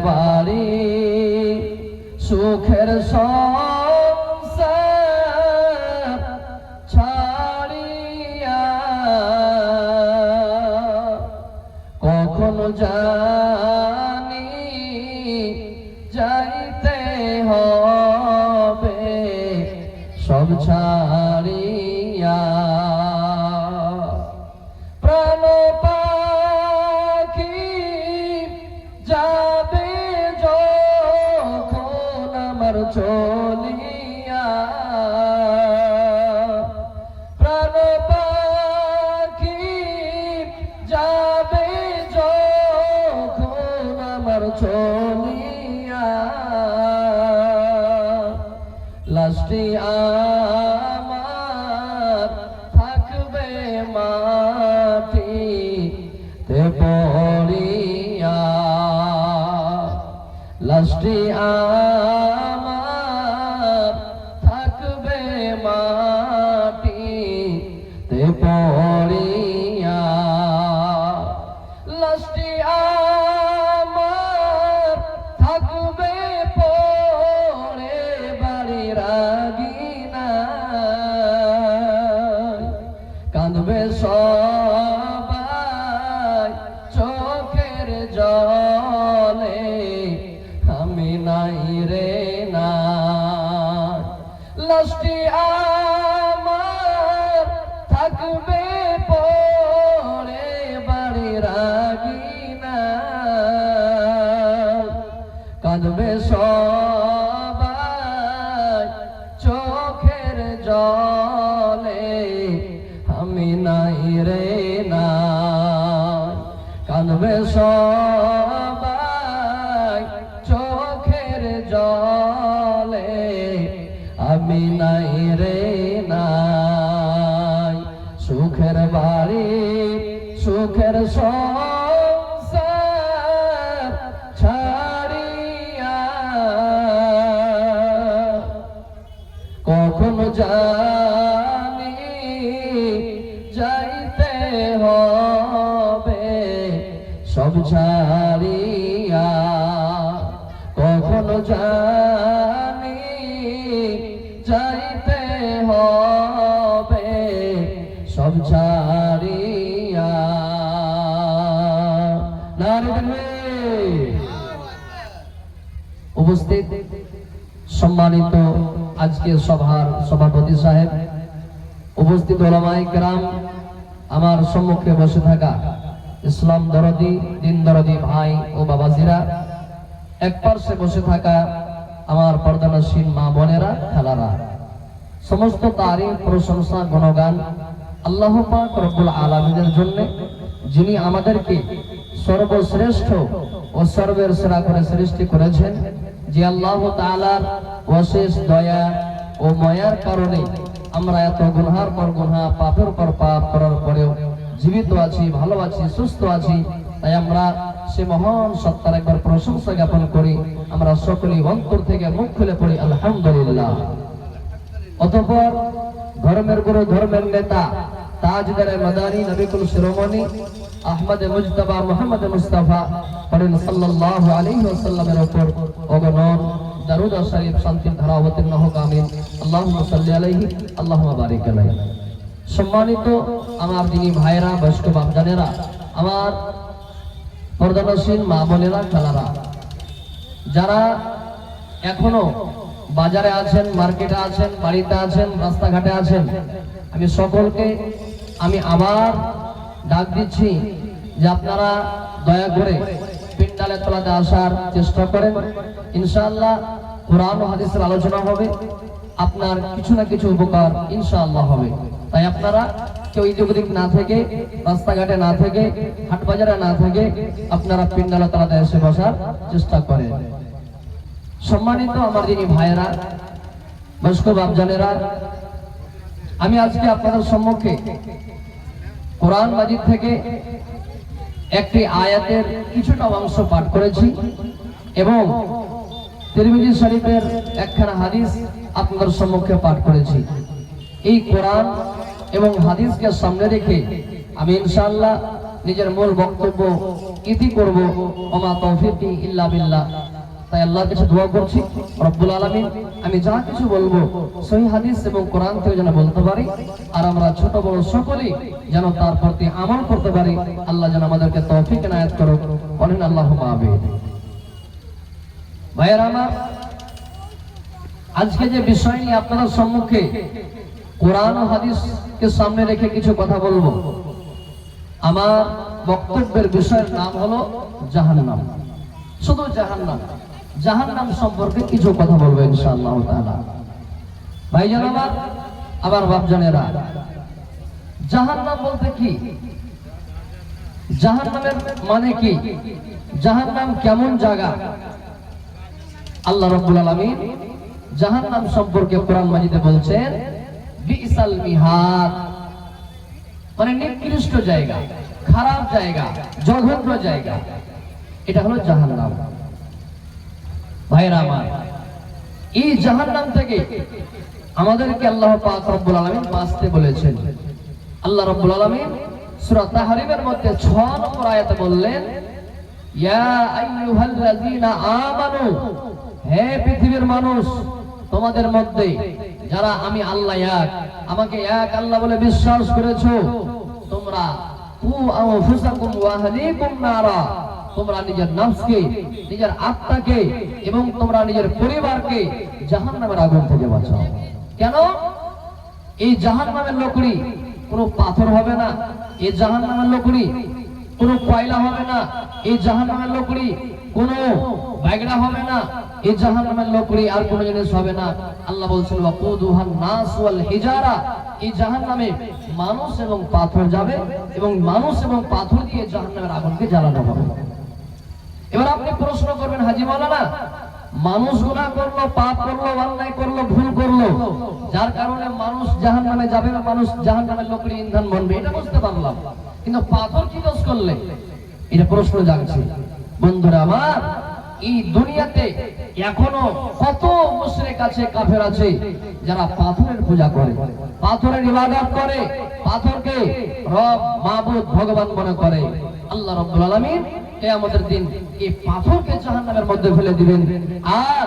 বাড়ি সুখের সংসার ছাড়িয়া কখনো জানি যাইতে হবে সব ছাড়িয়া। প্রাণ পাখি যাবে যখন আমার চলিয়া, প্রাণ পাখি যাবে যখন আমার চলিয়া, লাস্টে আমার থাকবে মাটিতে পড়িয়া, লাস্টে আমার থাকবে মাটিতে পড়িয়া, লাস্টে আমার থাকবে পড়ে বাড়ির আঙিনা, কাঁদবে সবাই চোখের জলে আমি নাই রে না, লাস্টে আমার থাকবে পড়ে বাড়ির আঙিনা, কাঁদবে সবাই চোখের জলে আমি নাই রে না, কাঁদবে সবাই চোখের জলে আমি নাই রে নাই। সুখের বাড়ি সুখের সংসার ছাড়িয়া কখনো জানি যাইতে হবে সব ছাড়িয়া, কখনো জানি যাইতে হবে সব ছাড়িয়া। উপস্থিত সম্মানিত আজকের সভার সভাপতি সাহেব, উপস্থিত ওলামায়ে কেরাম, আমার সম্মুখে বসে থাকা ইসলাম দরদি দিন দরদি ভাই ও বাবাজিরা, এক পার্শ্বে বসে থাকা আমার পর্দানশীল মা বোনেরা, খালারা, সমস্ত তারিফ প্রশংসা গুণগান আল্লাহ পাক রব্বুল আলামিনের জন্য, যিনি আমাদেরকে সর্বশ্রেষ্ঠ ও সর্বের সেরা করে সৃষ্টি করেছেন। যে আল্লাহ তাআলার অশেষ দয়া ও মায়ার কারণে আমরা এত গুনহার পর গুনহা, পাপের পর পাপ করার পরেও জীবিত আছি, ভালো আছি, সুস্থ আছি। তাই আমরা সে মহান সত্তার একবার প্রশংসা জ্ঞাপন করি। আমরা সকলেই অন্তর থেকে মুখ খুলে পড়ি আলহামদুলিল্লাহ। অতঃপর ধর্মের গুরু, ধর্মের নেতা, তাজদারে মাদানী, নবিকুল শিরোমণি আহমদ মুজতবা মুহাম্মদ মুস্তাফা পড়েন সাল্লাল্লাহু আলাইহি ওয়াসাল্লামের উপর অগণন দরুদ ও শরীফ শান্তির ধারা অবতীর্ণ হোক, আমিন। আল্লাহুম্মা সাল্লি আলাইহি আল্লাহুম্মা বারিক আলাইহি। সম্মানিত আমার দিনী ভাইরা, বয়স্ক বাপজানেরা, আমার পর্দানশীল মা বোনেরা, খালারা, যারা এখনো বাজারে আছেন, মার্কেটে আছেন, বাড়িতে আছেন, রাস্তাঘাটে আছেন, আমি সকলকে আবার ডাক দিচ্ছি যে আপনারা দয়া করে পিন্ডালে তলাতে আসার চেষ্টা করেন। ইনশাআল্লাহ কোরআন ও হাদিসের আলোচনা হবে, আপনার কিছু না কিছু উপকার ইনশাআল্লাহ হবে। তাই আপনারা কেউ ইদিক না থেকে, রাস্তাঘাটে না থেকে, হাট বাজারে না থেকে আপনারা পিন্ডালে তলাতে এসে বসার চেষ্টা করেন। সম্মানিত আমার যিনি ভাইয়েরা, বয়স্ক বাপজানেরা, আমি আজকে আপনাদের সম্মুখে কোরআন মাজিদ থেকে একটি আয়াতের কিছুটা অংশ পাঠ করেছি এবং তিরমিজি শরীফের একখানা হাদিস আপনাদের সম্মুখে পাঠ করেছি। এই কোরআন এবং হাদিসকে সামনে রেখে আমি ইনশাআল্লাহ নিজের মূল বক্তব্য ইতি করব। ওমা তৌফিকি ইল্লা বিল্লাহ। তাই আল্লাহর কাছে দোয়া করছি রব্বুল আলামিন আমি যা কিছু বলবো সহিহ হাদিস এবং কোরআন থেকে যেন বলতে পারি, আর আমরা ছোট বড় সকলেই যেন তার প্রতি আমল করতে পারি। আল্লাহ যেন আমাদেরকে তৌফিক এনায়েত করুক। বলেন আল্লাহুম্মা আমিন। ভাইয়েরা আমার, আজকে যে বিষয় নিয়ে আপনাদের সম্মুখে কোরআন ও হাদিসকে সামনে রেখে কিছু কথা বলবো, আমার বক্তব্যের বিষয়ের নাম হলো জাহান্নাম। শুধু জাহান্নাম, জাহান্নাম সম্পর্কে কিছু কথা বলবো ইনশাআল্লাহ তাআলা। ভাইজান আমার, আবার বাপজানেরা, জাহান্নাম বলতে কি? জাহান্নামের মানে কি? জাহান্নাম কেমন জায়গা? আল্লাহ রাব্বুল আলামিন জাহান্নাম সম্পর্কে কোরআন মাজিদে বলছেন বিসাল মিহাদ, মানে নিকৃষ্ট জায়গা, খারাপ জায়গা, জঘন্য জায়গা। এটা হলো জাহান্নাম। ভাইরা আমার, এই জাহান্নাম থেকে আমাদেরকে আল্লাহ পাক রব্বুল আলামিন বাঁচতে বলেছেন। আল্লাহ রাব্বুল আলামিন সূরা তাহরিমের মধ্যে 6 নম্বর আয়াতে বললেন, ইয়া আইয়ুহাল্লাযীনা আমানু, হে পৃথিবীর মানুষ, তোমাদের মধ্যে যারা আমি আল্লাহ এক, আমাকে এক আল্লাহ বলে বিশ্বাস করেছো, তোমরা কু আনফুসাকুম ওয়া আহলিকুম নারা, তোমরা নিজের নফসকে, নিজের আত্মাকে এবং তোমরা নিজের পরিবারকে জাহান্নামের আগুন থেকে বাঁচাও। কেন? এই জাহান্নামের লকড়ি কোনো পাথর হবে না, এই জাহান্নামের লকড়ি কোনো কয়লা হবে না, এই জাহান্নামের লকড়ি কোনো বাইগড়া হবে না, এই জাহান্নামের লকড়ি আর কোনো জিনিস হবে না। আল্লাহ বলছেন ওয়াকুদুহান নাস ওয়াল হিজারা, এই জাহান্নামে মানুষ এবং পাথর যাবে এবং মানুষ এবং পাথর দিয়ে জাহান্নামের আগুনকে জ্বালানো হবে। এবার আপনি প্রশ্ন করবেন, হাজী মাওলানা, মানুষ গুনাহ করলো, পাপ করলো, অন্যায় করলো, ভুল করলো, যার কারণে মানুষ জাহান্নামে যাবে না, মানুষ জাহান্নামের লকড়ি ইন্ধন বনবে, এটা বুঝতে পারলাম, কিন্তু পাথর কি দোষ করলে? এটা প্রশ্ন জাগছে। বন্ধুরা আমার, এই দুনিয়াতে এখনো কত মুশরিক আছে, কাফের আছে, যারা পাথরের পূজা করে, পাথরের ইবাদত করে, পাথরকে রব, মাবুদ, ভগবান মনে করে। আল্লাহ রাব্বুল আলামিন কিয়ামতের দিন এই পাথরকে জাহান্নামের মধ্যে ফেলে দিবেন, আর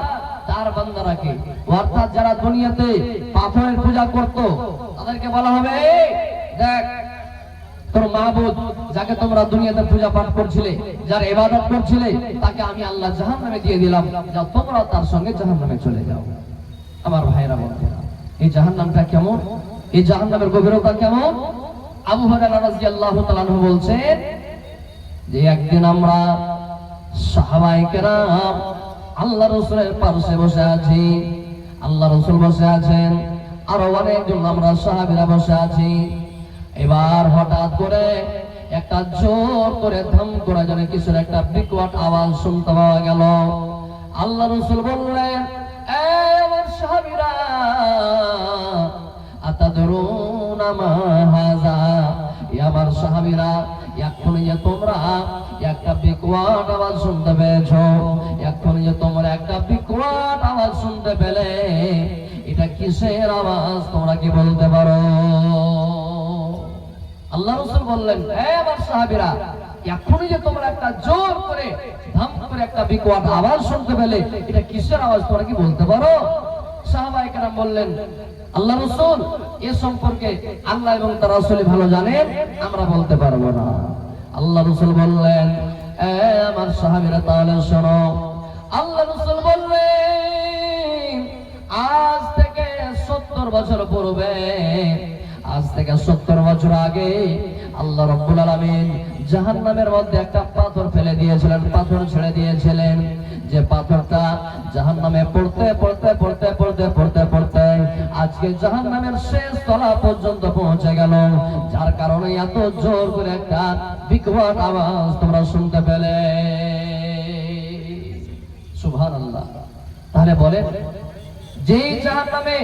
তার বান্দারাকে, অর্থাৎ যারা দুনিয়াতে পাথরের পূজা করত, তাদেরকে বলা হবে, দেখ তোর মাবুদ, যাকে তোমরা দুনিয়াতে পূজা পাঠ করছিলে, যার ইবাদত করছিলে, তাকে আমি আল্লাহ জাহান্নামে দিয়ে দিলাম, যাও তোমরা তার সঙ্গে জাহান্নামে চলে যাও। আমার ভাইরা বন্ধুরা, এই জাহান্নামটা কেমন? এই জাহান্নামের গভীরতা কেমন? আবু হুরায়রা রাদিয়াল্লাহু তাআলা আনহু বলছেন যে একদিন আমরা সাহাবায়ে কেরাম আল্লাহ রাসূলের পাশে বসে আছি, আল্লাহ রাসূল বসে আছেন, আর অনেকজন আমরা সাহাবীরা বসে আছি। এবার হঠাৎ করে একটা জোর করে ধম করে যেন কিছুর একটা বিকট আওয়াজ শুনতে পাওয়া গেল। আল্লাহ রাসূল বললেন, এই আমার সাহাবীরা, আতাদরুনা মা হাযা, আমার সাহাবীরা, এখনই যে তোমরা একটা বিকট আওয়াজ শুনতে পেয়েছো, এখনই যে তোমরা একটা বিকট আওয়াজ শুনতে পেলে, এটা কিসের আওয়াজ তোমরা কি বলতে পারো? আল্লাহ রাসূল বললেন, হে আমার সাহাবীরা, এখনই যে তোমরা একটা জোর করে ধাম করে একটা বিকট আওয়াজ শুনতে পেলে, এটা কিসের আওয়াজ তোমরা কি বলতে পারো? সাহাবায়ে কেরাম বললেন, আল্লাহ রাসূল, এ সম্পর্কে আল্লাহ এবং তার রাসূলই ভালো জানেন, আমরা বলতে পারবো না। আল্লাহ রাসূল বললেন, এ আমার সাহাবীরা, তাহলে শোনো। আল্লাহ রাসূল বললেন, আজ থেকে 70 বছর পূর্বে, আজ থেকে 70 বছর আগে আল্লাহ রাব্বুল আলামিন জাহান্নামের মধ্যে একটা পাথর ফেলে দিয়েছিলেন, পাথর ছেড়ে দিয়েছিলেন, যে পাথরটা জাহান্নামে পড়তে পড়তে পড়তে পড়তে পড়তে পড়তে আজকে জাহান্নামের শেষ তলা পর্যন্ত পৌঁছে গেল, যার কারণে এত জোর করে একটা বিকট আওয়াজ তোমরা শুনতে পেলে। সুবহানাল্লাহ। তাহলে বলেন, যেই জাহান্নামে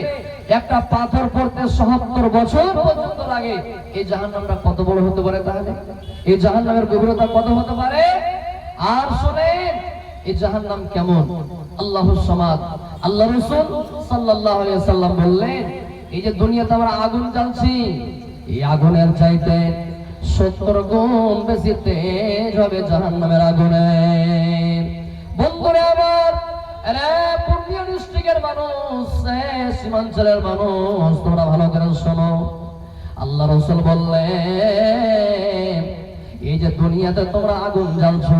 একটা পাথর পড়তে ৭০ বছর পর্যন্ত লাগে, এই জাহান্নামটা কত বড় হতে পারে? তাহলে এই জাহান্নামের গভীরতা কত হতে পারে? আর শুনেন, এই জাহান্নাম কেমন? আল্লাহুস সামাদ, আল্লাহ রাসূল সাল্লাল্লাহু আলাইহি সাল্লাম বললেন, এই যে দুনিয়াতে আমরা আগুন জ্বালছি, এই আগুনের চাইতে 70 গুণ বেশি তেজ হবে জাহান্নামের আগুনে। বন্ধুরা আমার, পূর্ণিয়া ডিস্ট্রিক্টের মানুষ, সীমাঞ্চলের মানুষ, তোমরা ভালো করে শোনো। আল্লাহ রাসূল বললেন, এই যে দুনিয়াতে তোমরা আগুন জ্বালছো,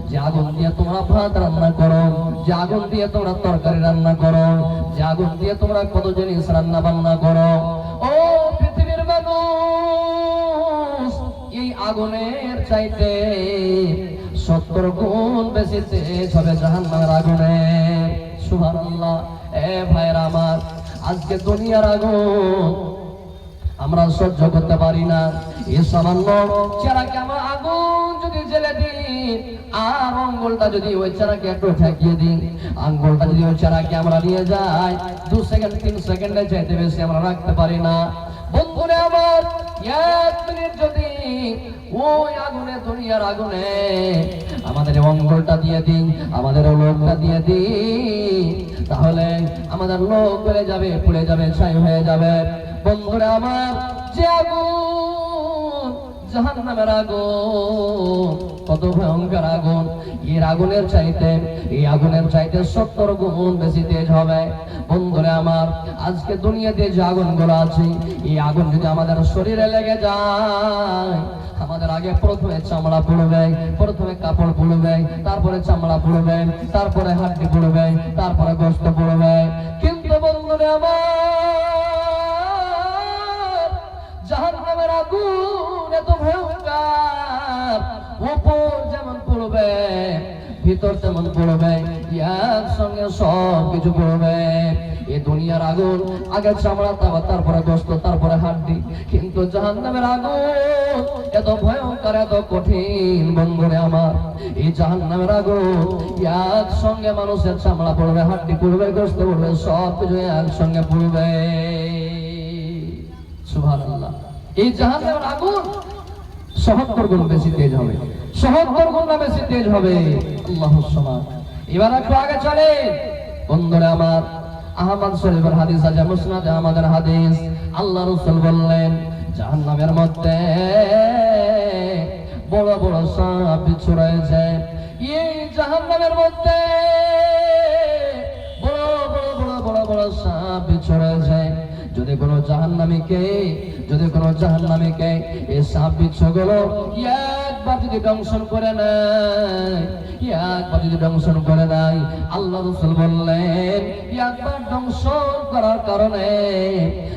যে আগুন দিয়ে তোমরা ভাত রান্না করো, যে আগুন দিয়ে তোমরা তরকারি রান্না করো, যে আগুন দিয়ে তোমরা কত জিনিস রান্না বান্না করো, ও পৃথিবীর মানুষ, এই আগুনের চাইতে 70 গুণ বেশি তেজ হবে জাহান্নামের আগুনে। সুবহানাল্লাহ। ভাইরা আমার, আজকে দুনিয়ার আগুন আমরা সহ্য করতে পারি না। এই সামান্য চেরাকে আমরা আগুন যদি জ্বেলে দিই, আর আঙ্গুলটা যদি ওই চেরাকে একটু ঠেকিয়ে দিই, আঙ্গুলটা যদি ওই চেরাকে আমরা নিয়ে যাই, 2 সেকেন্ড 3 সেকেন্ডে চাইতে বেশি আমরা রাখতে পারি না। বন্ধুরা আমার, 1 মিনিট যদি ওই আগুনে, দুনিয়ার আগুনে আমাদের অঙ্গলটা দিয়ে দিই, আমাদের লোকটা দিয়ে দিই, তাহলে আমাদের লোক বেড়ে যাবে, পুড়ে যাবে, ছাই হয়ে যাবে। বন্ধুরা আমার, যে আগুন, জাহান্নামের আগুন কত ভয়ঙ্কর আগুন। এর আগুনের চাইতে, এই আগুনের চাইতে 70 গুণ বেশি তেজ হবে। বন্ধুরা আমার, আজকে দুনিয়াতে যে আগুনগুলো আছে, এই আগুন যদি আমাদের শরীরে লেগে যায়, আমাদের আগে প্রথমে চামড়া পুড়বে, প্রথমে কাপড় পুড়বে, তারপরে চামড়া পুড়বে, তারপরে হাড্ডি পুড়বে, তারপরে গোশত পুড়বে। কিন্তু বন্ধুরা আমার, জাহান্নামের আগুন এত ভয়ঙ্কর, উপর যেমন পুড়বে, ভিতর তেমন পুড়বে, একসঙ্গে সব কিছু পুড়বে। এই দুনিয়ার আগুন আগে চামড়া, তারপরে গোশত, তারপরে হাড্ডি, কিন্তু জাহান্নামের আগুন এত ভয়ঙ্কর, এত কঠিন। বন্ধুরে আমার, এই জাহান্নামের আগুন একসঙ্গে মানুষের চামড়া পড়বে, হাড্ডি পড়বে, গোশত পড়বে, সব কিছু একসঙ্গে পড়বে। সুবহানাল্লাহ। এই জাহান্নামের আগুন ৭০ গুণ বেশি তেজ হবে, ৭০ গুণ বেশি তেজ হবে। আল্লাহুস সামাদ। এবার একটু আগে চলে। বন্ধুরা আমার, আহমদ শরীফের হাদিস আছে, মুসনাদে আমাদের হাদিস। আল্লাহ রাসূল বললেন, জাহান্নামের মধ্যে বড় বড় সাপ বিচ্ছু রয়েছে। এই জাহান্নামের মধ্যে বড় বড় বড় বড় বড় সাপ বিচ্ছু রয়েছে। যদি কোনো জাহান্নামীকে এই সাপ বিচ্ছুগুলো একবার যদি দংশন করে নেয়, আল্লাহ রাসূল বললেন, একবার দংশন করার কারণে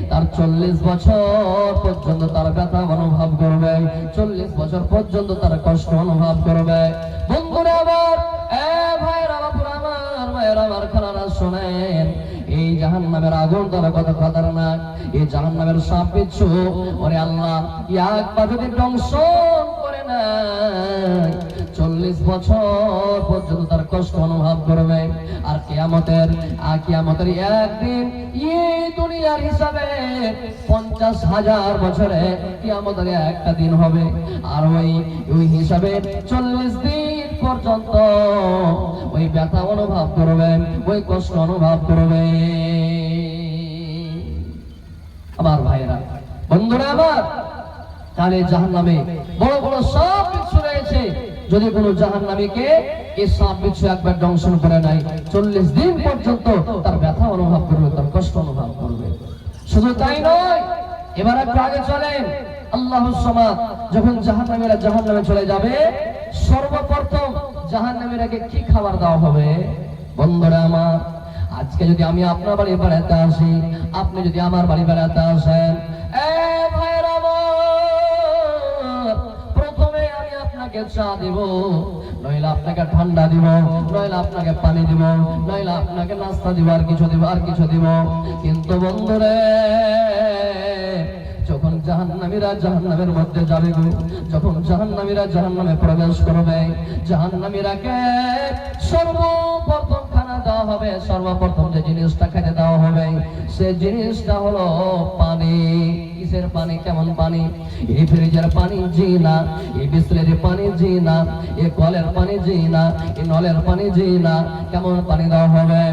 তার 40 বছর পর্যন্ত তার ব্যথা অনুভব করবে, 40 বছর পর্যন্ত তার কষ্ট অনুভব করবে। বন্ধুরা আমার, ভাইরা আমার, মায়েরা আমার, খালারা শোনেন, এই জাহান্নামের আগুন তারা কত খতরনাক। এই জাহান্নামের সাপ বিচ্ছু, ওরে আল্লাহ, একবার যদি দংশন করে নেয়, 40 বছর পর্যন্ত তার কষ্ট অনুভব করবে। আর কিয়ামতের একদিন, এই দুনিয়ার হিসাবে 50,000 বছরে কিয়ামতের একটা দিন হবে। আর ওই হিসাবে 40 দিন পর্যন্ত ওই ব্যথা অনুভব করবে, ওই কষ্ট অনুভব করবে। আমার ভাইরা, বন্ধুরা আমার, তাহলে জাহান্নামে বড় বড় সাপ বিচ্ছু রয়েছে। যদি কোনো জাহান্নামীকে এই সাপ বিচ্ছু একবার দংশন করে নাই, 40 দিন পর্যন্ত তার ব্যথা অনুভব করবে, তার কষ্ট অনুভব করবে। শুধু তাই নয়, এবার একটু আগে চলেন। আল্লাহুস সামাদ। যখন জাহান্নামীরা জাহান্নামে চলে যাবে, সর্বপ্রথম জাহান্নামীরাকে কি খাবার দেওয়া হবে? বন্ধুরা আমার, আজকে যদি আমি আপনার বাড়ি বেড়াতে আসি, আপনি যদি আমার বাড়ি বেড়াতে আসেন, ভাইরা আমার, প্রথমে আমি আপনাকে চা দিব, নইলে আপনাকে ঠান্ডা দিব, নইলে আপনাকে পানি দিব, নইলে আপনাকে নাস্তা দিব, আর কিছু দিব। কিন্তু বন্ধুরে, যখন জাহান্নামীরা জাহান্নামের মধ্যে যাবে, যখন জাহান্নামীরা জাহান্নামে প্রবেশ করবে, জাহান্নামীরাকে সর্বপ্রথম খানা দেওয়া হবে, সর্বপ্রথম যে জিনিসটা খেতে দেওয়া হবে, সে জিনিসটা হলো পানি। কিসের পানি? কেমন পানি? এই ফ্রিজের পানি জি না, এই বিসলের পানি জি না, এই কলের পানি জি না, এই নলের পানি জি না। কেমন পানি দেওয়া হবে?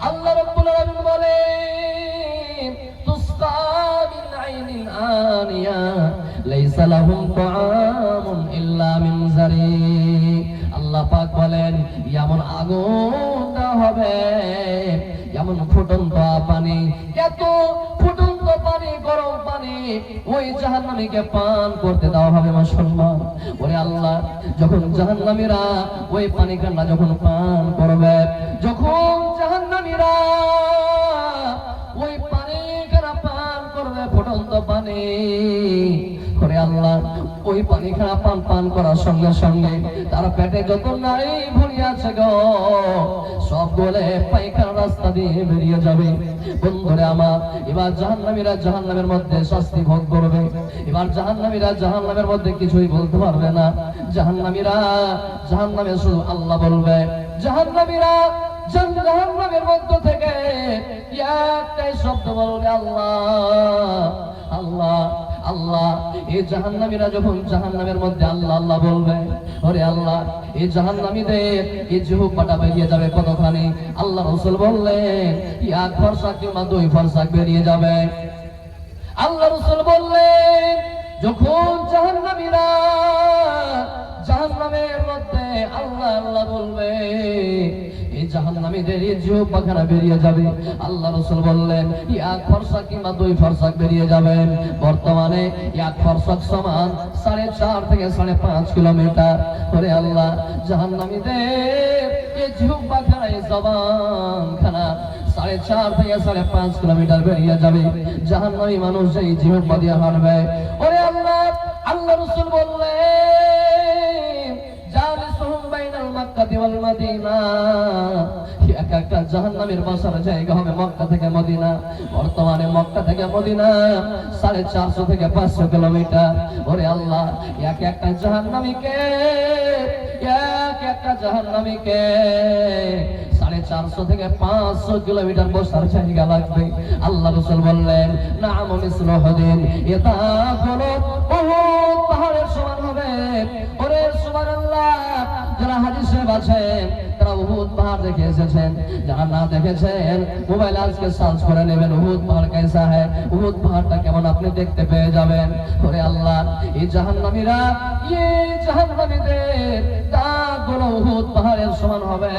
আল্লাহ রাব্বুল আলামিন বলেন, তুসকা মিন আইনিন আনিয়া, লাইসা লাহুম তাআমুন ইল্লা মিন যারি। আল্লাহ পাক বলেন এমন আগুন দেওয়া হবে, এমন ফুটন্ত পানি, এত ফুটন্ত পানি, গরম পানি ওই জাহান্নামীকে পান করতে দেওয়া হবে। মুসলমান, ওরে আল্লাহ, যখন জাহান্নামীরা ওই পানি কান্না যখন পান করবে, যখন জাহান্নামীরা ওই পানি কান্না পান করবে, ফুটন্ত পানি, ওরে আল্লাহ, ওই পানি খানা পান করার সঙ্গে সঙ্গে তার পেটে যত নারী ভরি আছে গো, সব গলে পায়খানা রাস্তা দিয়ে বেরিয়ে যাবে। বন্ধুরে আমার, এবার জাহান্নামীরা জাহান্নামের মধ্যে শাস্তি ভোগ করবে। এবার জাহান্নামীরা জাহান্নামের মধ্যে কিছুই বলতে পারবে না। জাহান্নামীরা জাহান্নামে শুধু আল্লাহ বলবে। জাহান্নামীরা জাহান্নামের মধ্য থেকে একটাই শব্দ বলবে, আল্লাহ আল্লাহ আল্লাহ। এই জাহান্নামীরা যখন জাহান্নামের মধ্যে আল্লাহ আল্লাহ বলবে, ওরে আল্লাহ, এই জাহান্নামীদের এই জিহ্বাটা বেরিয়ে যাবে কতখানি। আল্লাহ রাসূল বললেন এক ফরসাক কিংবা 2 ফরসাক বেরিয়ে যাবে। আল্লাহ রাসূল বললেন যখন জাহান্নামীরা জাহান্নামের মধ্যে আল্লাহ আল্লাহ বলবে, এই জাহান্নামীদের এই জিহ্বাখানা বেরিয়ে যাবে। আল্লাহ রাসূল বললেন এক ফরসাক কিংবা 2 ফরসাক বেরিয়ে যাবেন। বর্তমানে এক ফরসাক সমান 4.5 থেকে 5.5 কিলোমিটার। ওরে আল্লাহ, জাহান্নামীদের এই জিহ্বাখানা, এই জবানখানা 4.5 থেকে 5.5 কিলোমিটার বেরিয়ে যাবে। জাহান্নামী মানুষ এই জিহ্বা দিয়ে হাঁটবে। ওরে আল্লাহ, আল্লাহ রাসূল বললেন জালিসুহুম বাইনাল মক্কাতি ওয়াল মদিনা। এক একটা জাহান্নামীর বসার জায়গা হবে মক্কা থেকে মদিনা। বর্তমানে মক্কা থেকে মদিনা 450 থেকে 500 কিলোমিটার। ওরে আল্লাহ, এক একটা জাহান্নামীকে 450 থেকে 500 কিলোমিটার বসার জায়গা লাগবে। আল্লাহ রাসূল বললেন নাম মিসলু হুদিন, এটা হলো উহুদ পাহাড়ের সমান হবে। ওরে সুবহানাল্লাহ, যারা হাদিসে আছেন তারা উহুদ পাহাড় দেখে এসেছেন, যারা না দেখেছেন মোবাইল আজকে সার্চ করে নেবেন উহুদ পাহাড় কেসা है, উহুদ পাহাড়টা কেমন আপনি দেখতে পেয়ে যাবেন। ওরে আল্লাহ, এই জাহান্নামীরা, এই জাহান্নামীদের দাঁতগুলো উহুদ পাহাড়ের সমান হবে,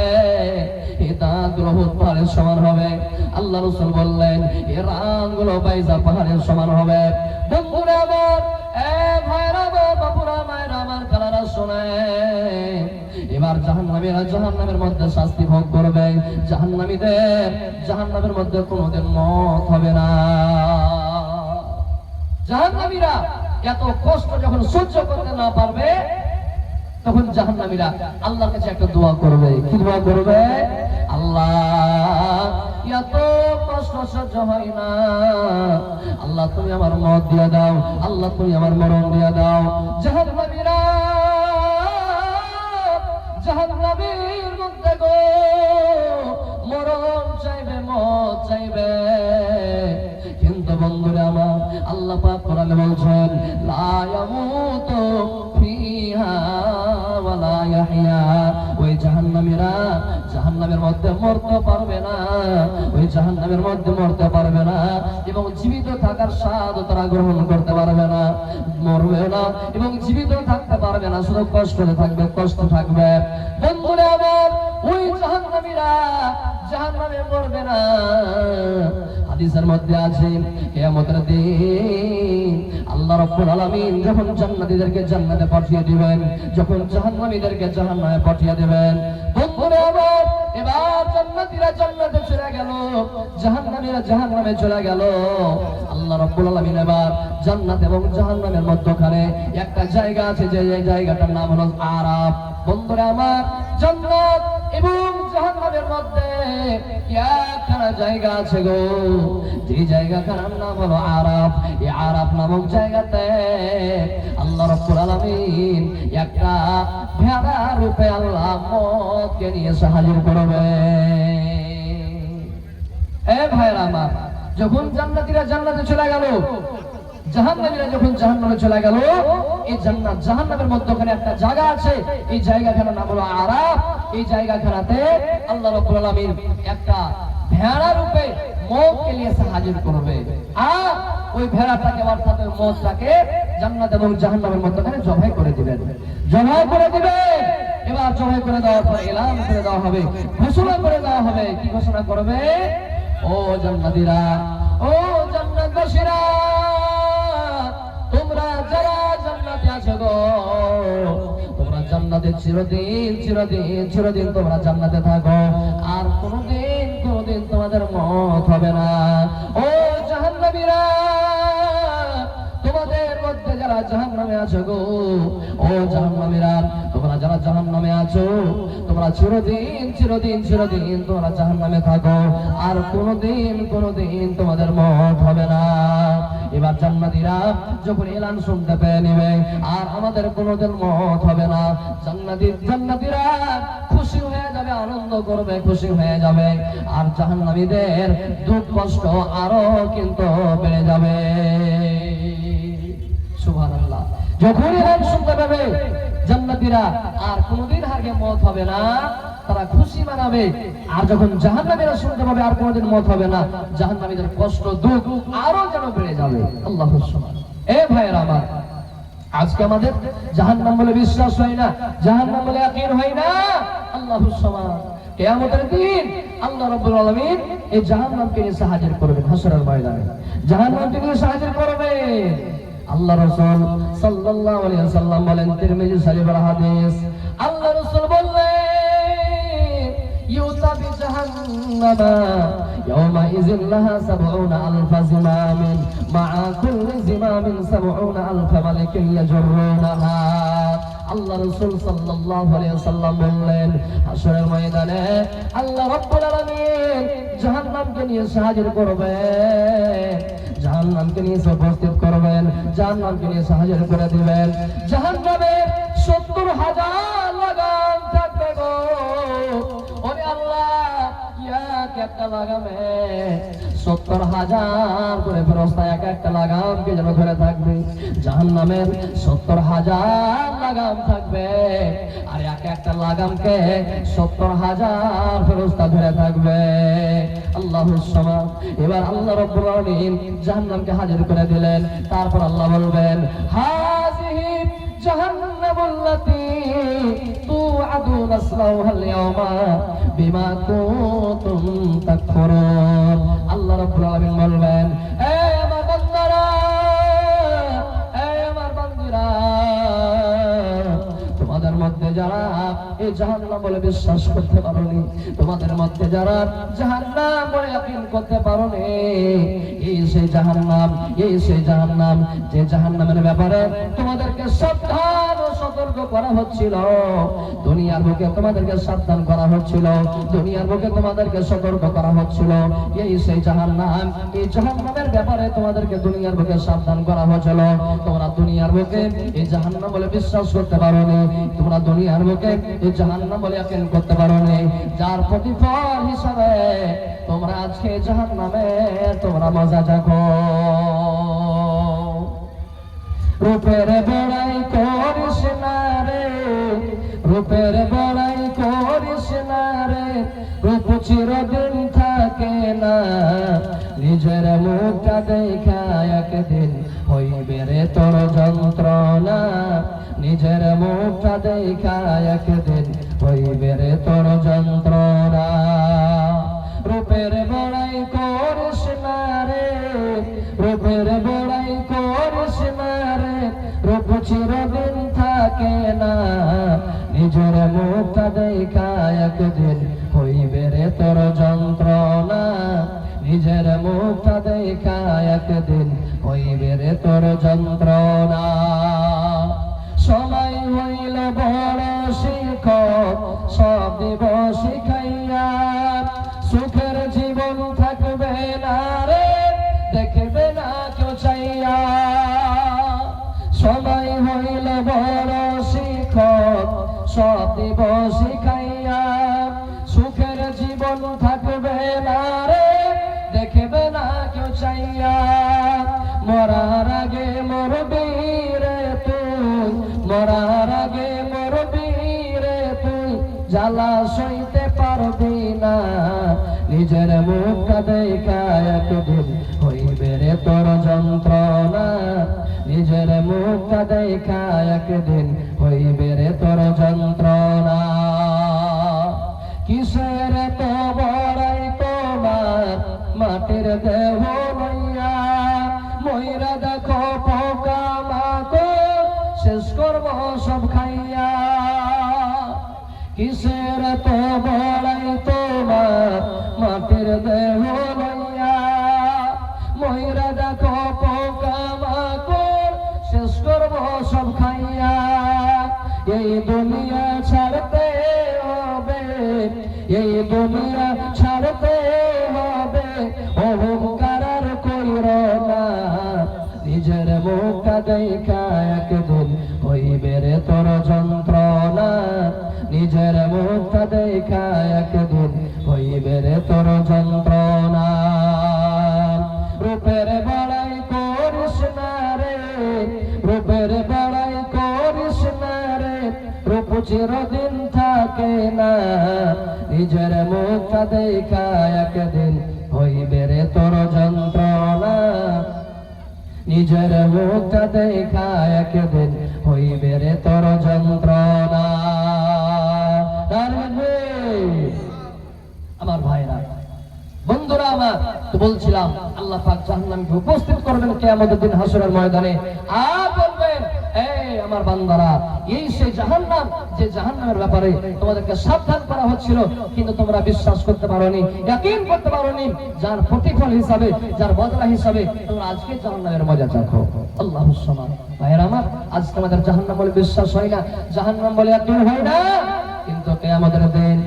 এই দাঁতগুলো উহুদ পাহাড়ের সমান হবে। আল্লাহ রাসূল বললেন এই রানগুলো বাইজা পাহাড়ের সমান হবে। বন্ধুরা আমার, এ ভাইরা বাপুরা মায়েরা আমার, কালারা শোনেন, এবার জাহান্নামীরা জাহান্নামের মধ্যে শাস্তি ভোগ করবে। জাহান্নামীদের জাহান্নামের মধ্যে কোনোদিন মত হবে না। জাহান্নামীরা এত কষ্ট যখন সহ্য করতে না পারবে, তখন জাহান্নামীরা আল্লাহর কাছে একটা দোয়া করবে। কি দোয়া করবে? আল্লাহ, এত কষ্ট সহ্য হয় না, আল্লাহ তুমি আমার মত দিয়ে দাও, আল্লাহ তুমি আমার মরণ দিয়ে দাও। জাহান্নামীরা জাহান্নামের মধ্যে গো মরণ চাইবে, মত চাইবে, কিন্তু বন্ধুরা আমার, আল্লাহ পাক কোরআনে বলছেন লা ইয়ামুতু ফিহা ওয়া লা ইয়াহইয়া। ওই জাহান্নামীরা জাহান্নামের মধ্যে মরতে পারবে না, ওই জাহান্নামের মধ্যে মরতে পারবে না এবং জীবিত থাকার স্বাদ তারা গ্রহণ করতে পারবে না, মরবে না এবং জীবিত থাকতে পারবে না, শুধু কষ্টে থাকবে, কষ্ট থাকবে। বন্ধুরা আমার, ওই জাহান্নামীরা জাহান্নামে মরবে না। হাদিসের মধ্যে আছে কিয়ামতের দিন আল্লাহ রাব্বুল আলামিন যখন জান্নাতীদেরকে জান্নাতে পাঠিয়ে দিবেন, যখন জাহান্নামীদেরকে জাহান্নামে পাঠিয়ে দিবেন। বন্ধুরা আমার, এবার জান্নাতীরা জান্নাতে চলে গেল, জাহান্নামীরা জাহান্নামে চলে গেল। আল্লাহ রাব্বুল আলামিন এবার জান্নাত এবং জাহান্নামের মধ্যখানে একটা জায়গা আছে, যে জায়গাটার নাম হলো আরাফ। বন্ধুরা আমার, জান্নাত এবং জাহান্নামের মধ্যে একটা জায়গা আছে গো, যে জায়গাটার নাম হলো আরাফ। এই আরাফ নামক জায়গাতে আল্লাহ রাব্বুল আলামিন একটা ভেড়া রূপে আল্লাহ মতকে নিয়ে হাজির করবে। এ ভাইরা আমার, যখন জান্নাতীরা জান্নাতে চলে গেল, জাহান্নামীরা যখন জাহান্নামে চলে গেল, এই জান্নাত জাহান্নামের মধ্যখানে একটা জায়গা আছে, এই জায়গাখানার নাম হলো আরাফ। এই জায়গাখানাতে আল্লাহ রাব্বুল আলামিন একটা ভেড়া রূপে মওতকে নিয়ে হাজির করবে, আর ওই ভেড়াটাকে অর্থাৎ ওই মওতটাকে জান্নাত এবং জাহান্নামের মধ্যখানে জবাই করে দিবেন, জবাই করে দিবেন। এবার জবাই করে দেওয়ার পর এলান করে দেওয়া হবে, ঘোষণা করে দেওয়া হবে। কি ঘোষণা করবে? ও জান্নাতীরা, ও জান্নাতবাসীরা, তোমরা যারা জান্নাতে আছো গো, তোমরা জান্নাতে চিরদিন চিরদিন চিরদিন তোমরা জান্নাতে থাকো, আর কোনোদিন কোনোদিন তোমাদের মওত হবে না। ও জাহান্নামীরা, তোমাদের মধ্যে যারা জাহান্নামে আছো গো, ও জাহান্নামীরা, তোমরা যারা জাহান্নামে আছো, তোমরা চিরদিন চিরদিন চিরদিন তোমরা জাহান্নামে থাকো, আর কোনোদিন কোনোদিন তোমাদের মওত হবে না। এবার জান্নাতীরা যখন এলান শুনতে পেয়ে নেবে, আর আমাদের কোনোদিন মওত হবে না, জান্নাতীরা খুশি হয়ে যাবে, আনন্দ করবে, খুশি হয়ে যাবে। আর জাহান্নামীদের দুঃখ কষ্ট আরো কিন্তু বেড়ে যাবে। সুবহানাল্লাহ। যখন এলান শুনতে পাবে জান্নাতীরা, আর কোনোদিন আগে মওত হবে না, তারা খুশি মানাবে। আর যখন জাহান্নামীরা শুনতে পাবে আর কোনোদিন মওত হবে না, জাহান্নামীদের কষ্ট দুঃখ আরো যেন বেড়ে যাবে। আল্লাহুর সুবহান। এ ভাইয়েরা আমার, আজকে আমাদের জাহান্নাম বলে বিশ্বাস হয় না, জাহান্নাম বলে ইয়াকিন হয় না। আল্লাহুর সুবহান। কিয়ামতের দিন আল্লাহ রাব্বুল আলামিন এই জাহান্নামকে নিয়ে হাজির করবেন হাসরের ময়দানে, জাহান্নামকে নিয়ে হাজির করবেন। আল্লাহ রাসূল সাল্লাল্লাহু আলাইহি ওয়াসাল্লাম বলেন, তিরমিজি শরীফের হাদিস, আল্লাহ রাসূল বললেন, ইউতা বিজাহান্নামা ইয়াওমা ইযিন লাহা ৭০,০০০ জিমামিন মা'a কুল্লি জিমামিন ৭০,০০০ মালাকিন ইয়াজরুনাহা। আল্লাহ রাসূল সাল্লাল্লাহু আলাইহি ওয়াসাল্লাম বললেন, হাসরের ময়দানে আল্লাহ রাব্বুল আলামিন জাহান্নামকে নিয়ে হাজির করবেন, জাহান্নামকে নিয়ে উপস্থিত করবেন, জাহান্নামকে নিয়ে হাজির করে দিবেন। জাহান্নামে ৭০,০০০ লাগাম থাকবে গো। ওরে আল্লাহ, এক একটা লাগামে ৭০,০০০ করে ফেরেশতা এক একটা লাগামকে যেন ধরে থাকবে। জাহান্নামের ৭০,০০০ লাগাম থাকবে, আর এক একটা লাগামকে ৭০,০০০ ফেরেশতা ধরে থাকবে। আল্লাহুস সামাদ। এবার আল্লাহ রাব্বুল আলামিন জাহান্নামকে হাজির করে দিলেন। তারপর আল্লাহ বলবেন, হাযিহি জাহান্নামুল্লাতী তুআদুনা আসলাউহাল ইয়াওমা বিমা কুনতুম তাকফুরুন। আল্লাহ রাব্বুল আলামিন বলবেন, হে আমার বান্দারা, হে আমার বান্দীরা, তোমাদের মধ্যে যারা এই জাহান্নাম বলে বিশ্বাস করতে পারোনি, তোমাদের মধ্যে যারা জাহান্নাম বলে ইয়াকিন করতে পারোনি, এই সেই জাহান্নাম, এই সেই জাহান্নাম, যে জাহান্নামের ব্যাপারে তোমাদেরকে সাবধান ও সতর্ক করা হচ্ছিল। দুনিয়ার বুকে তোমাদেরকে সাবধান করা হচ্ছিল, দুনিয়ার বুকে তোমাদেরকে সতর্ক করা হচ্ছিল। এই সেই জাহান্নাম, এই জাহান্নামের ব্যাপারে তোমাদেরকে দুনিয়ার বুকে সাবধান করা হচ্ছিল। তোমরা দুনিয়ার বুকে এই জাহান্নাম বলে বিশ্বাস করতে পারোনি, তোমরা দুনিয়ার বুকে এই জাহান্নাম বলে ইয়াকিন করতে পারোনি, যার প্রতিফল হিসাবে তোমরা আজকে জাহান্নামে তোমরা মজা জাগো। রূপের বড়াই করিস না রে, রূপের বড়াই করিস না রে, রূপ চিরদিন থাকে না, নিজের মুখটা দেখা একদিন হইবে রে তোর যন্ত্রণা, নিজের মুখটা দেখা একদিন হইবে রে তোর যন্ত্রণা। রূপের বড়াই করিস না রে, রূপের বড়াই করিস না রে, রূপ চিরদিন থাকে না, নিজের মুখটা দেখা একদিন হইবে রে তোর যন্ত্রণা, নিজের মুখটা দেখা একদিন হইবে রে তোর যন্ত্রণা। সময় হইল বড় শিক্ষক, সব দিব শিখাইয়া, সুখের জীবন থাকবে না রে, দেখবে না কেউ চাইয়া। সময় হইল বড় শিক্ষক, সব দিব শিখাইয়া, সুখের জীবন থাকবে না রে, দেখবে না কেউ চাইয়া। মরার আগে মরবি রে তুই, মরার আগে মরবি রে তুই, জ্বালা সইতে পারবি না, নিজের মুখটা দেখা একদিন হইবে রে তোর যন্ত্রণা, নিজের মুখটা দেখা একদিন হইবে রে তোর যন্ত্রণা। কিসের তো বড়াই তোমার মাটির দেহ লইয়া, ময়রা দেখো পোকা মাকড় শেষ করব সব খাইয়া। কিসের তো বড়াই তোমার মাটির দেহ লইয়া, ময়রা দেখো পোকা মাকড় শেষ করব সব খাইয়া। এই দুনিয়া ছাড়তে হবে, এই দুনিয়া ছাড়তে হবে, অহংকার আর কইরো না। নিজের মুখটা দেখা একদিন হইবে রে তোর যন্ত্রণা, নিজের মুখটা দেখা একদিন হইবে রে তোর যন্ত্রণা। রূপের বড়াই করিস না রে, রূপের বড়াই করিস না রে, রূপ চিরদিন থাকে না। নিজের মুখটা দেখা একদিন হইবে রে তোর যন্ত্রণা, নিজের মুখটা দেখা একদিন হইবে রে তোর যন্ত্রণা। আমার ভাইরা, বন্ধুরা আমার, তো বলছিলাম আল্লাহ পাক জাহান্নামকে উপস্থিত করবেন কিয়ামতের দিন হাসরের ময়দানে। আর বলবেন, এই আমার বান্দারা, এই সেই জাহান্নাম যে জাহান্নামের ব্যাপারে তোমাদেরকে সাবধান করা হচ্ছিল, কিন্তু তোমরা বিশ্বাস করতে পারোনি, ইয়াকিন করতে পারোনি, যার প্রতিফল হিসাবে, যার বদলা হিসাবে তোমরা আজকে জাহান্নামের মজা চাখো। আল্লাহুস সামাদ। ভাইরা আমার, আজকে আমাদের জাহান্নাম বলে বিশ্বাস হয় না, জাহান্নাম বলে একদিন হয় না, কিন্তু কিয়ামতের দিন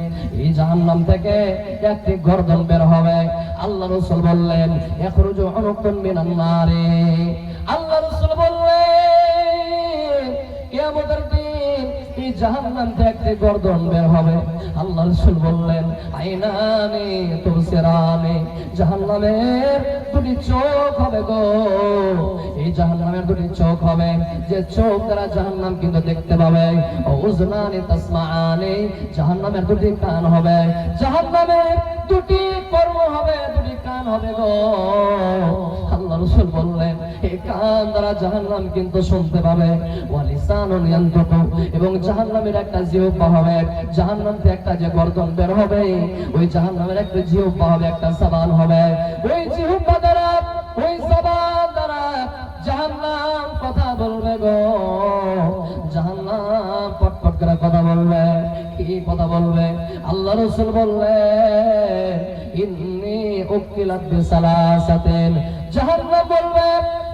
এই জাহান্নাম থেকে একটি গর্দন বের হবে। আল্লাহ রাসূল বললেন, ইখরুজু উনুকুম মিনান নারে। আল্লাহ রাসূল বললেন, কিয়ামতের দিন এই জাহান্নাম থেকে একটি গর্দন বের হবে। আল্লাহ রাসূল বললেন, আইনানি তুবসিরানি, জাহান্নামের দুটি চোখ হবে গো। এই জাহান্নামের দুটি চোখ হবে, যে চোখ দ্বারা জাহান্নাম কিন্তু দেখতে পাবে। ও উযনানি তাসমাআনি, জাহান্নামের দুটি কান হবে, জাহান্নামের দুটি কর্ম হবে, দুটি কান হবে গো। আল্লাহ রাসূল বললেন, এই কান দ্বারা জাহান্নাম কিন্তু শুনতে পাবে। ওয়া লিসানুন ইয়ানতুকু, এবং জাহান্নামের একটা জিহ্বা হবে, জাহান্নাম থেকে একটা যে গর্দন বের হবে, ওই জাহান্নামের একটা জিহ্বা হবে, একটা জবান হবে। ওই জিহ্বা দ্বারা, ওই জবান দ্বারা জাহান্নাম কথা বলবে গো। জাহান্নাম পটপট করে কথা বলবে। কি কথা বলবে? আল্লাহ রাসূল বললেন, ইন্নী উকিলাত বিসালাসাতিন, জাহান্নাম বলবে,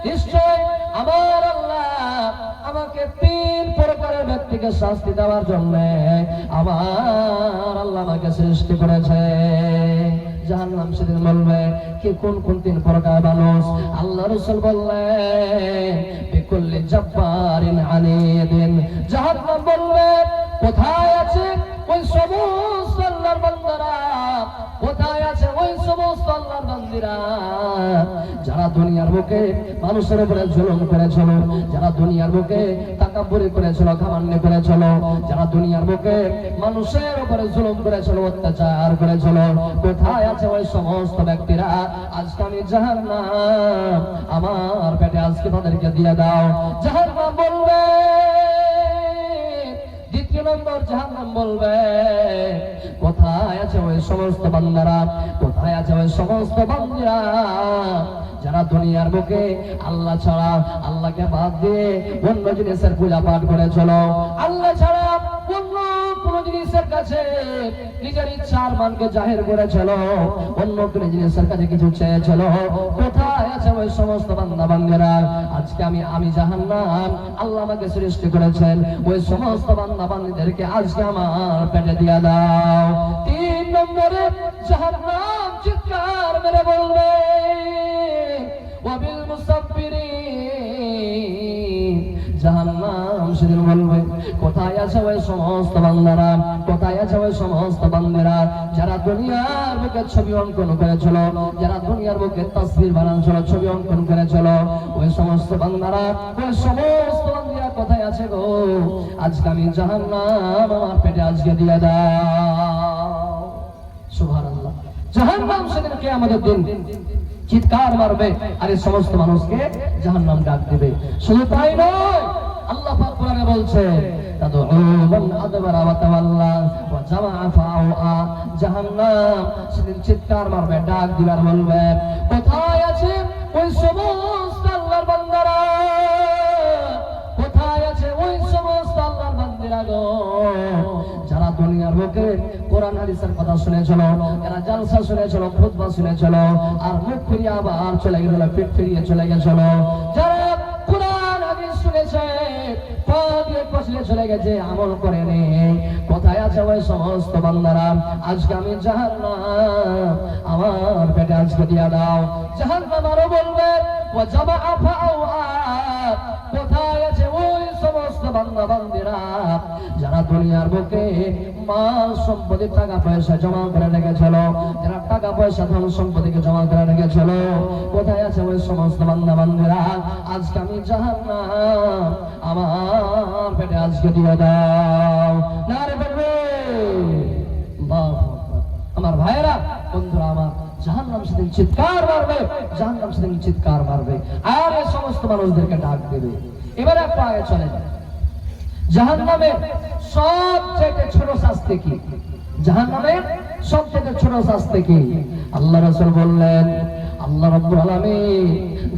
নিশ্চয় আমার আল্লাহ আমাকে তিন প্রকারের ব্যক্তিকে শাস্তি দেওয়ার জন্য আমার আল্লাহ আমাকে সৃষ্টি করেছে। জাহান্নাম সেদিন বলবে, কি কোন কোন তিন প্রকার মানুষ? আল্লাহ রাসূল বললেন, বিকুল্লি জাব্বারিন আনিদিন। জাহান্নাম বলবে, কোথায় আছে ওই সমস্ত আল্লাহর বান্দারা, কোথায় আছে ওই সমস্ত আল্লাহর বান্দিরা যারা দুনিয়ার বুকে মানুষের উপরে জুলুম করেছিল, যারা দুনিয়ার বুকে তাকাব্বুরি করেছিল, ঘমন্ড করেছিল, যারা দুনিয়ার বুকে মানুষের উপরে জুলুম করেছিল, অত্যাচার করেছিল, কোথায় আছে ওই সমস্ত ব্যক্তিরা? আজকে আমি জাহান্নাম আমার পেটে আজকে তাদেরকে দিয়ে দাও। জাহান্নাম বলবে। দ্বিতীয় নম্বর, জাহান্নাম বলবে, কোথায় আছে ওই সমস্ত বান্দারা, কোথায় আছে ওই সমস্ত বান্দিরা যারা দুনিয়ার বুকে আল্লাহ ছাড়া, আল্লাহকে বাদ দিয়ে অন্য জিনিসের পূজা পাঠ করেছিল, আল্লাহ ছাড়া অন্য কোন জিনিসের কাছে নিজের ইচ্ছার মানকে জাহির করেছিল, অন্য কোন জিনিসের কাছে কিছু চেয়েছিল। কোথায় আছে ওই সমস্ত বান্দা বান্দিরা? আজকে আমি জাহান্নাম, আল্লাহ আমাকে সৃষ্টি করেছেন, ওই সমস্ত বান্দা বান্দিদেরকে আজকে আমার পেটে দিয়ে দাও। তিন নম্বরে জাহান্নাম চিৎকার মেরে বলবে, ওয়াবিল মুসাফফিরিন, জাহান্নাম সেদিন বলবে, কোথায় আছে ওই সমস্ত বান্দারা, কোথায় আছে ওই সমস্ত বান্দারা যারা দুনিয়ার বুকে ছবি অঙ্কন করেছিল, যারা দুনিয়ার বুকে তাসবির বানাচ্ছিল, ছবি অঙ্কন করেছিল, ওই সমস্ত বান্দারা, ওই সমস্ত বান্দারা কোথায় আছে গো? আজকে আমি জাহান্নাম আমার পেটে আজকে দিয়ে দাও। সুবহানাল্লাহ। জাহান্নাম সেদিন কিয়ামতের দিন চিৎকার মারবে, আর এই সমস্ত মানুষকে জাহান্নাম ডাক দিবে। শুধু তাই নয়, আল্লাহ পাক কোরআনে বলছেন জাহান্নাম সেদিন চিৎকার মারবে, ডাক দিবার বলবে, কোথায় আছে ওই সমস্ত আল্লাহর বান্দারা, কোথায় আছে ওই সমস্ত আল্লাহর বান্দারা গো, যারা দুনিয়ার বুকে কোরআন হাদিসের কথা শুনেছিল, যারা জালসা শুনেছিল, খুতবা শুনেছিল, আর মুখ ফিরিয়ে আবার চলে গেছিল, পিঠ ফিরিয়ে চলে গেছিল, যারা কোরআন হাদিস শুনেছে পা দিয়ে পছলে চলে গেছে, আমল করে নেই, কোথায় আছে ওই সমস্ত বান্দারা? আজকে আমি জাহান্নাম আমার পেটে আজকে দিয়া দাও। জাহান্নাম আরো বলবে, ওয়া জামাআ ফাআওয়া, কোথায় আছে ওই সমস্ত বান্দা বান্দিরা যারা দুনিয়ার বুকে মাল সম্পত্তি টাকা পয়সা জমা করে রেখেছিল, যারা টাকা পয়সা ধন সম্পত্তিকে জমা করে রেখেছিল, কোথায় আছে ওই সমস্ত বান্দা বান্দিরা? আজকে আমি জাহান্নাম আমার পেটে আজকে দিয়ে দাও। নারে বলবে আল্লাহু আকবার। আমার ভাইরা, বন্ধুরা আমার, জাহান্নাম সেদিন চিৎকার মারবে, জাহান্নাম সেদিন চিৎকার মারবে, আর এই সমস্ত মানুষদেরকে ডাক দেবে। এবারে একটু আগে চলেন, জাহান্নামের সবচেয়ে ছোট শাস্তি কি? জাহান্নামের সবচেয়ে ছোট শাস্তি কি? আল্লাহ রাসূল বললেন, আল্লাহ রাব্বুল আলামিন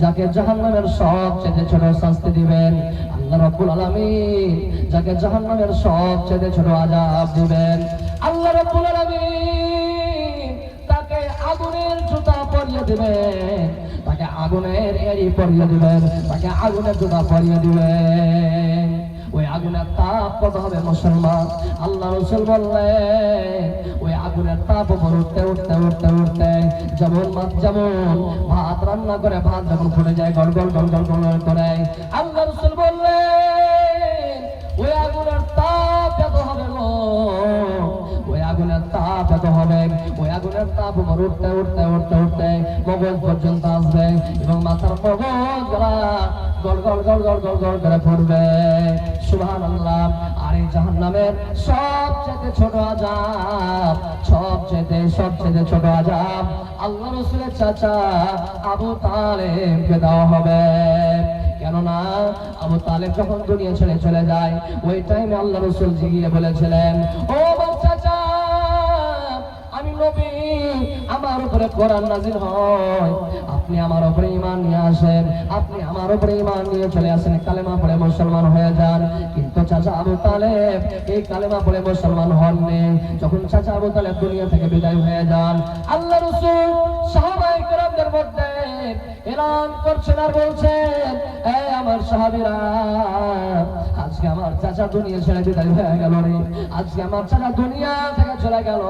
যাকে জাহান্নামের সবচেয়ে ছোট শাস্তি দিবেন, আল্লাহ রাব্বুল আলামিন যাকে জাহান্নামের সবচেয়ে ছোট আযাব দিবেন, আল্লাহ রাব্বুল আলামিন তাকে আগুনের জুতা পরিয়ে দিবেন, তাকে আগুনের এড়ি পরিয়ে দিবেন, তাকে আগুনের জুতা পরিয়ে দিবেন। ওই আগুনের তাপ কত হবে মুসলমান? আল্লাহ রাসূল বললেন, ওই আগুনের তাপ উপর উঠতে উঠতে উঠতে উঠতে যেমন ভাত রান্না করে ভাত যখন ফুটে যায় গল গল গল গল গল করে, আল্লাহ রাসূল বললেন ওই আগুনের তাপ এত হবে গো, ওই আগুনের তাপ এত হবে, ওই আগুনের তাপ উপর উঠতে উঠতে উঠতে উঠতে মগজ পর্যন্ত আসবে, এবং মাথার মগজ গলা গল গল গল গল গল গল করে ফুটবে। সুবহানাল্লাহ। আর এই জাহান্নামের সবচেয়ে ছোট আযাব, সবচেয়ে ছোট আযাব আল্লাহ রাসূলের চাচা আবু তালেবকে দেওয়া হবে। কেননা আবু তালেব যখন দুনিয়া ছেড়ে চলে যায়, ওই টাইমে আল্লাহ রাসূল জিগিয়ে বলেছিলেন, ও আমার চাচা, আমি নবী, আমার উপরে কোরআন নাযিল হয়, আপনি আমার উপরে ঈমান নিয়ে আসেন, আপনি আমার উপরে ঈমান নিয়ে চলে আসেন, কালেমা পড়ে মুসলমান হয়ে যান। কিন্তু চাচা আবু তালেব এই কালেমা পড়ে মুসলমান হননি। যখন চাচা আবু তালেব দুনিয়া থেকে বিদায় হয়ে যান, আল্লাহ রাসূল সাহাবায়ে কেরামদের মধ্যে এলান করছেন আর বলছেন, এই আমার সাহাবীরা, আজকে আমার চাচা দুনিয়া ছেড়ে বিদায় হয়ে গেল রে, আজকে আমার চাচা দুনিয়া থেকে চলে গেল,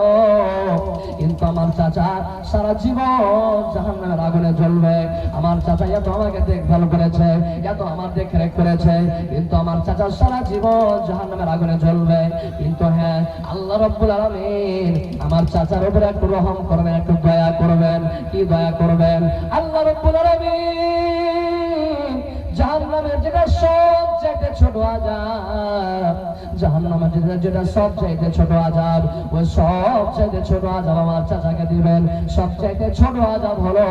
কিন্তু আমার চাচা সারা জীবন জাহান্নামের আগুনে জ্বলবে। আমার চাচা এত আমাকে দেখভাল করেছে, এত আমার দেখরেখ করেছে, কিন্তু আমার চাচা সারা জীবন জাহান্নামের আগুনে জ্বলবে। কিন্তু হ্যাঁ, আল্লাহ রাব্বুল আলামিন আমার চাচার উপরে একটু রহম করবেন, একটু দয়া করবেন। কি দয়া করবেন? আল্লাহ রাব্বুল আলামিন জাহান্নামের যেটা সবচেয়ে ছোট আযাব, জাহান্নামের যেটা সবচেয়ে ছোট আযাব, ওই সবচেয়ে ছোট আযাব আমার চাচাকে দিবেন। সবচেয়ে ছোট আযাব হলো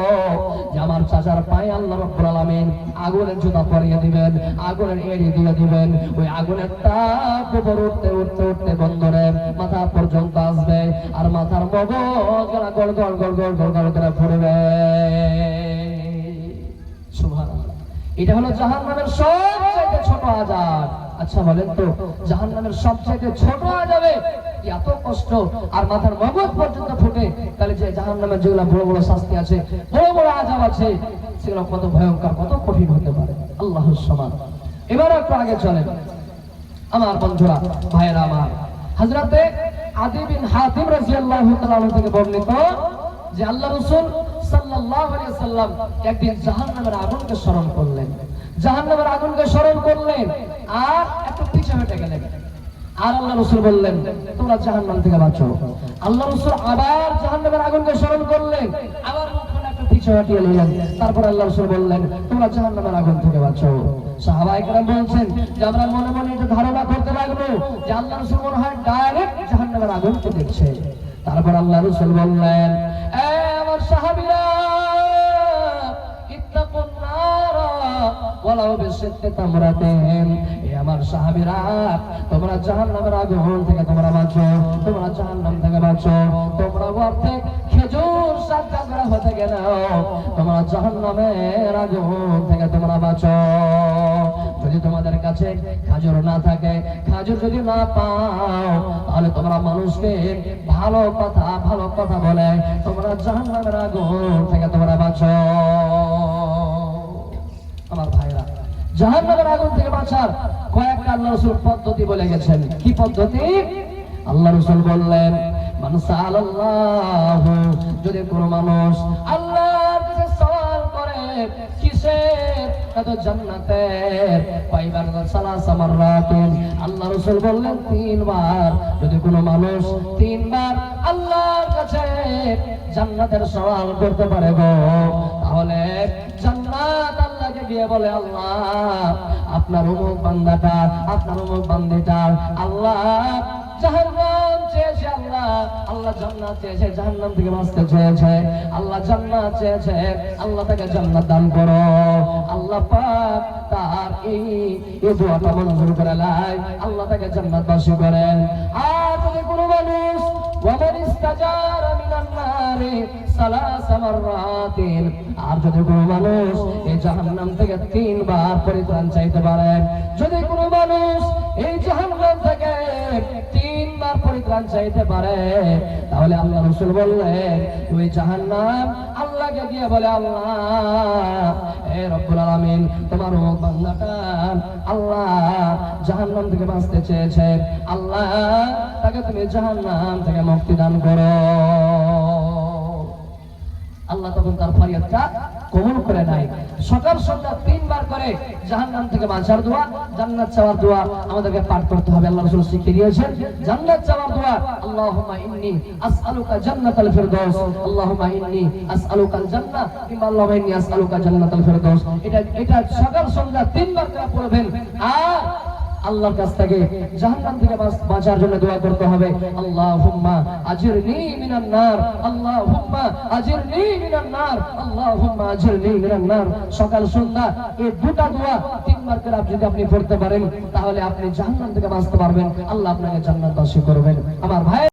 যে আমার চাচার পায়ে আল্লাহ রাব্বুল আলামিন আগুনের জুতা পরিয়ে দিবেন, আগুনের এড়ি দিয়ে দিবেন। ওই আগুনের তাপ উপর উঠতে উঠতে উঠতে বন্ধরে মাথা পর্যন্ত আসবে, আর মাথার মগজ গলা গল গল গল গল গল গল করে ফুটবে। সুবহানাল্লাহ। এটা হলো জাহান্নামের সবচেয়ে ছোট আযাব। আচ্ছা বলেন তো, জাহান্নামের সবচেয়ে ছোট আযাবে এত কষ্ট আর মাথার মগজ পর্যন্ত ফুটে, তাহলে যে জাহান্নামের যেগুলো বড় বড় শাস্তি আছে, বড় বড় আযাব আছে, সেগুলো কত ভয়ঙ্কর, কত কঠিন হতে পারে। আল্লাহর সমান। এবার একটু আগে চলেন আমার বন্ধুরা, ভাইয়েরা আমার, হযরতে আদি বিন হাতিম রাদিয়াল্লাহু তাআলা থেকে বর্ণিত যে আল্লাহ রাসূল সাল্লাল্লাহু আলাইহি ওয়াসাল্লাম একদিন জাহান্নামের আগুনকে স্মরণ করলেন, জাহান্নামের আগুনকে স্মরণ করলেন, আর একটু পিছে হটে গেলেন, আর আল্লাহ রাসূল বললেন, তোমরা জাহান্নাম থেকে বাঁচো। আল্লাহ রাসূল আবার জাহান্নামের আগুনকে স্মরণ করলেন, আবার একটু পিছে হটিয়ে নিলেন, তারপর আল্লাহ রাসূল বললেন, তোমরা জাহান্নামের আগুন থেকে বাঁচো। সাহাবায়ে কেরাম বলছেন যে আমরা মনে মনে এটা ধারণা করতে লাগলো যে আল্লাহ রাসূল মনে হয় ডাইরেক্ট জাহান্নামের আগুনকে দেখছে। তারপর আল্লাহ রাসূল বললেন, এ আমার সাহাবীরা, ওয়ালাউ বিশিক্কি তামরাতিন। এ আমার সাহাবীরা, তোমরা জাহান্নামের আগুন থেকে তোমরা বাঁচো, তোমরা জাহান্নাম থেকে বাঁচো। তোমরা অর্ধেক খেজুর সাতটা করে হতে গেলেও তোমরা জাহান্নামের আগুন থেকে তোমরা বাঁচো। যদি তোমাদের কাছে খাজুর না থাকে, খাজুর যদি না পাও, তাহলে তোমরা মানুষকে ভালো কথা বলে তোমরা জাহান্নামের আগুন থেকে তোমরা বাঁচো। আমার ভাইরা, জাহান্নামের আগুন থেকে বাঁচার কয়েকটা আল্লাহ রাসূল পদ্ধতি বলে গেছেন। কি পদ্ধতি? আল্লাহ রাসূল বললেন, মান সাআলাল্লাহ, যদি কোনো মানুষ আল্লাহর কাছে সওয়াল করে কিসের, কত জান্নাতের, পাইবার সালাসা মাররাতিন। আল্লাহ রাসূল বললেন 3 বার। যদি কোনো মানুষ 3 বার আল্লাহর কাছে জান্নাতের সওয়াল করতে পারে গো, তাহলে জান্নাত আল্লাহকে দিয়ে বলে, আল্লাহ আপনার অমুক বান্দাটা, আপনার অমুক বান্দিটা আল্লাহ জাহান্নাম চেয়েছে, আল্লাহ জান্নাত চেয়েছে, জাহান্নাম থেকে বাঁচতে চেয়েছে, আল্লাহ জান্নাত চেয়েছে, আল্লাহ তাকে জান্নাত দান করো। আল্লাহ পাক তার এই দোয়াটা মঞ্জুর করে লাই, আল্লাহ তাকে জান্নাতবাসী করেন। আর যদি কোনো মানুষ ওয়ামান ইস্তাজারা মিনান নারি সালাসা মাররাতিন, আর যদি কোনো মানুষ এই জাহান্নাম থেকে 3 বার পরিত্রাণ চাইতে পারে, যদি কোনো মানুষ এই জাহান্নাম থেকে 3 বার পরিত্রাণ চাইতে পারে, তাহলে আল্লাহ রাসূল বললেন ওই জাহান্নাম আল্লাহকে গিয়ে বলে, আল্লাহ হে রব্বুল আলামিন, তোমার অমুক বান্দাটা আল্লাহ জাহান্নাম থেকে বাঁচতে চেয়েছে, আল্লাহ তাকে তুমি জাহান্নাম থেকে মুক্তি দান করো। আল্লাহ তখন তার ফরিয়াদটা কবুল করে নেয়। সকাল সন্ধ্যা 3 বার করে জাহান্নাম থেকে বাঁচার দোয়া, জান্নাত চাওয়ার দোয়া আমাদেরকে পাঠ করতে হবে। আল্লাহ রাসূল শিখিয়ে দিয়েছেন জান্নাত চাওয়ার দোয়া, আল্লাহুম্মা ইন্নী আসআলুকা জান্নাতাল ফিরদাউস, আল্লাহুম্মা ইন্নী আসআলুকাল জান্নাহ, কিংবা আল্লাহুম্মা ইন্নী আসআলুকা জান্নাতাল ফিরদাউস। এটা সকাল সন্ধ্যা 3 বার করে পড়বেন। আর আল্লাহর কাছ থেকে জাহান্নাম থেকে বাঁচার জন্য দোয়া করতে হবে, আল্লাহুম্মা আজিরনি মিনান নার, আল্লাহুম্মা আজিরনি মিনান নার, আল্লাহুম্মা আজিরনি মিনান নার। সকাল সন্ধ্যা এই দুটো দোয়া 3 বার করে যদি আপনি পড়তে পারেন, তাহলে আপনি জাহান্নাম থেকে বাঁচতে পারবেন, আল্লাহ আপনাকে জান্নাতবাসী করবেন। আমার ভাই